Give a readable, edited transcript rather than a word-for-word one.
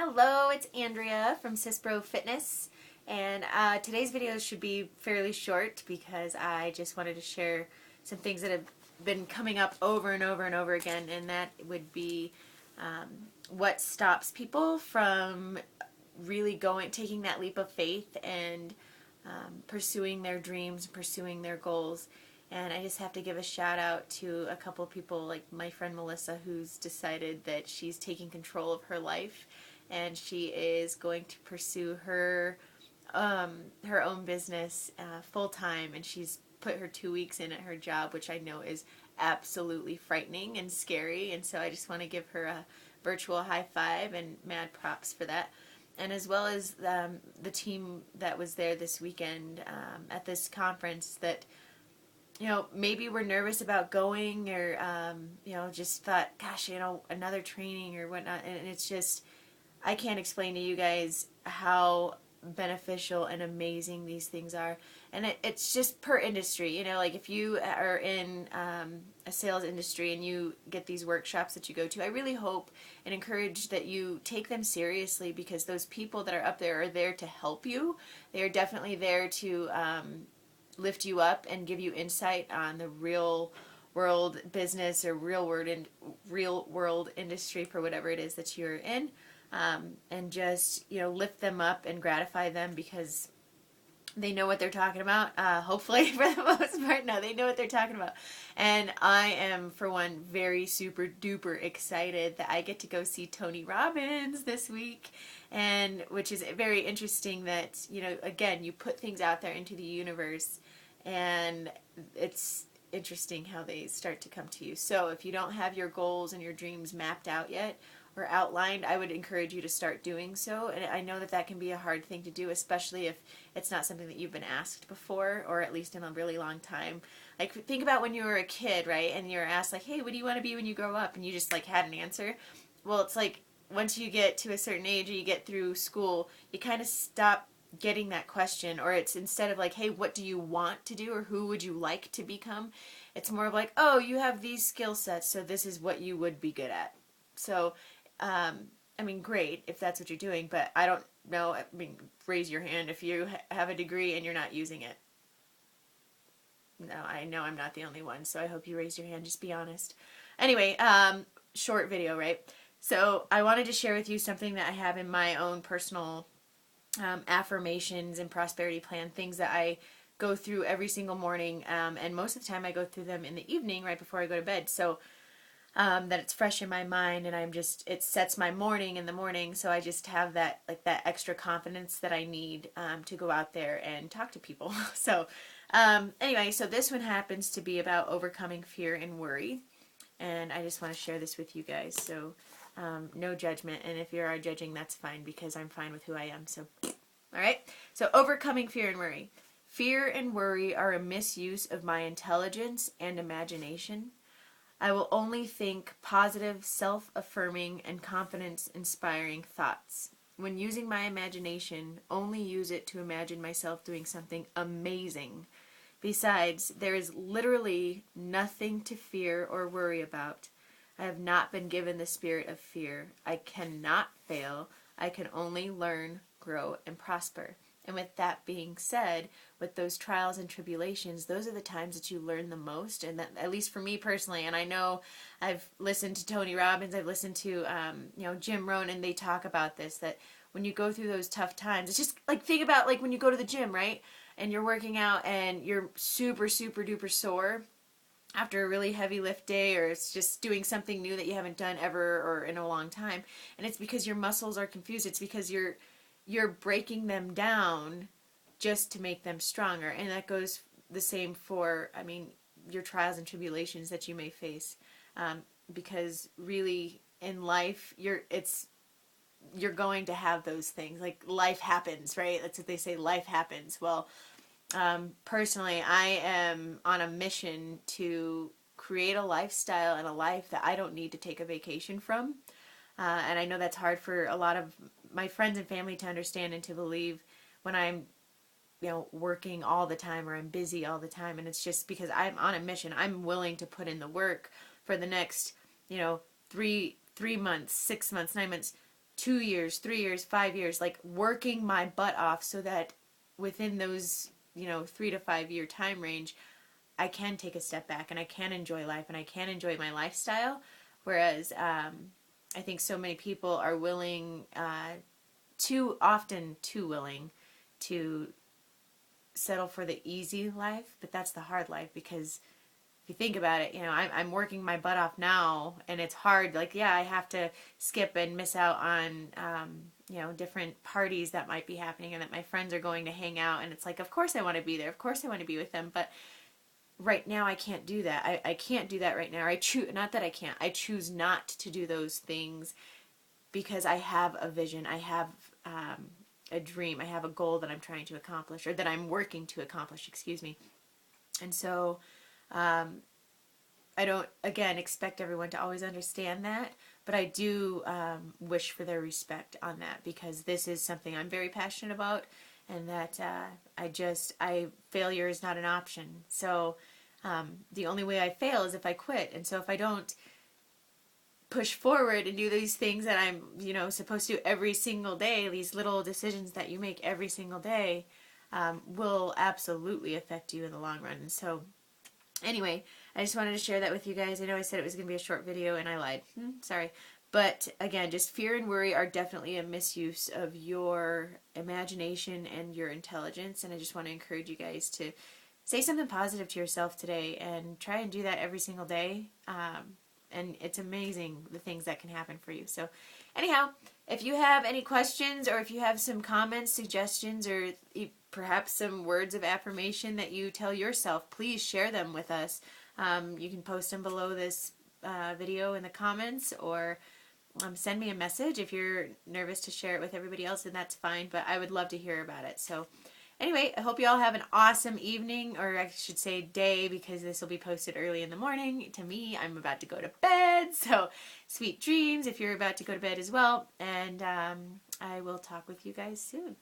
Hello, it's Andrea from Cispro Fitness, and today's video should be fairly short because I just wanted to share some things that have been coming up over and over and over again, and that would be what stops people from really taking that leap of faith and pursuing their dreams, pursuing their goals. And I just have to give a shout out to a couple of people like my friend Melissa, who's decided that she's taking control of her life and she is going to pursue her own business full time, and she's put her 2 weeks in at her job, which I know is absolutely frightening and scary. And so I just want to give her a virtual high five and mad props for that. And as well as the team that was there this weekend at this conference that, maybe we're nervous about going or, just thought, gosh, another training or whatnot. And it's just, I can't explain to you guys how beneficial and amazing these things are. And it's just per industry, like if you are in a sales industry and you get these workshops that you go to, I really hope and encourage that you take them seriously, because those people that are up there are there to help you. They are definitely there to lift you up and give you insight on the real world business or real world industry for whatever it is that you're in. And just, lift them up and gratify them because they know what they're talking about. Hopefully, for the most part, no, they know what they're talking about. And I am, for one, very super duper excited that I get to go see Tony Robbins this week. And which is very interesting that, again, you put things out there into the universe and it's interesting how they start to come to you. So if you don't have your goals and your dreams mapped out yet, or outlined, I would encourage you to start doing so. And I know that can be a hard thing to do, especially if it's not something that you've been asked before, or at least in a really long time. Like, think about when you were a kid, right? And you're asked, like, hey, what do you want to be when you grow up? And you just, had an answer. Well, it's like, once you get to a certain age or you get through school, you kind of stop getting that question. Or it's instead of like, hey, what do you want to do? Or who would you like to become? It's more of like, oh, you have these skill sets, so this is what you would be good at. So, great if that's what you're doing, but I don't know. Raise your hand if you have a degree and you're not using it. No, I know I'm not the only one, so I hope you raise your hand. Just be honest. Anyway, short video, right? So I wanted to share with you something that I have in my own personal affirmations and prosperity plan, things that I go through every single morning, and most of the time I go through them in the evening right before I go to bed. So that it's fresh in my mind, and it sets my morning in the morning, so I just have that extra confidence that I need to go out there and talk to people. So anyway, so this one happens to be about overcoming fear and worry, and I just want to share this with you guys. So no judgment, and if you are judging, that's fine, because I'm fine with who I am. So alright, so overcoming fear and worry. Fear and worry are a misuse of my intelligence and imagination. I will only think positive, self-affirming, and confidence-inspiring thoughts. When using my imagination, only use it to imagine myself doing something amazing. Besides, there is literally nothing to fear or worry about. I have not been given the spirit of fear. I cannot fail. I can only learn, grow, and prosper. And with that being said, with those trials and tribulations, those are the times that you learn the most. And that, at least for me personally, and I know I've listened to Tony Robbins, I've listened to Jim Rohn, and they talk about this, that when you go through those tough times, it's just like, think about like when you go to the gym, right? And you're working out and you're super, super duper sore after a really heavy lift day, or it's just doing something new that you haven't done ever or in a long time. And it's because your muscles are confused. It's because you're breaking them down just to make them stronger. And that goes the same for, your trials and tribulations that you may face. Because really in life, you're going to have those things. Like, life happens, right? That's what they say, life happens. Well, personally, I am on a mission to create a lifestyle and a life that I don't need to take a vacation from. And I know that's hard for a lot of my friends and family to understand and to believe when I'm, working all the time or I'm busy all the time. And it's just because I'm on a mission. I'm willing to put in the work for the next, 3 months, 6 months, 9 months 2 years, 3 years, 5 years, like working my butt off so that within those, 3 to 5 year time range, I can take a step back and I can enjoy life and I can enjoy my lifestyle. Whereas I think so many people are willing, too often too willing to settle for the easy life, but that's the hard life because if you think about it, I'm working my butt off now and it's hard. Like, yeah, I have to skip and miss out on, different parties that might be happening and that my friends are going to hang out. And it's like, of course I want to be there. Of course I want to be with them. But right now I can't do that. I can't do that right now. Not that I can't. I choose not to do those things because I have a vision. I have a dream. I have a goal that I'm trying to accomplish or that I'm working to accomplish, excuse me. And so, I don't, again, expect everyone to always understand that, but I do wish for their respect on that because this is something I'm very passionate about and that failure is not an option. So the only way I fail is if I quit. And so if I don't push forward and do these things that I'm, supposed to do every single day, these little decisions that you make every single day will absolutely affect you in the long run. And so anyway, I just wanted to share that with you guys. I know I said it was going to be a short video and I lied. Sorry. But again, just fear and worry are definitely a misuse of your imagination and your intelligence. And I just want to encourage you guys to say something positive to yourself today and try and do that every single day. And it's amazing the things that can happen for you. So anyhow, if you have any questions or if you have some comments, suggestions, or perhaps some words of affirmation that you tell yourself, please share them with us. You can post them below this video in the comments or send me a message. If you're nervous to share it with everybody else, then that's fine, but I would love to hear about it. So anyway, I hope you all have an awesome evening, or I should say day, because this will be posted early in the morning. To me, I'm about to go to bed, so sweet dreams if you're about to go to bed as well, and I will talk with you guys soon.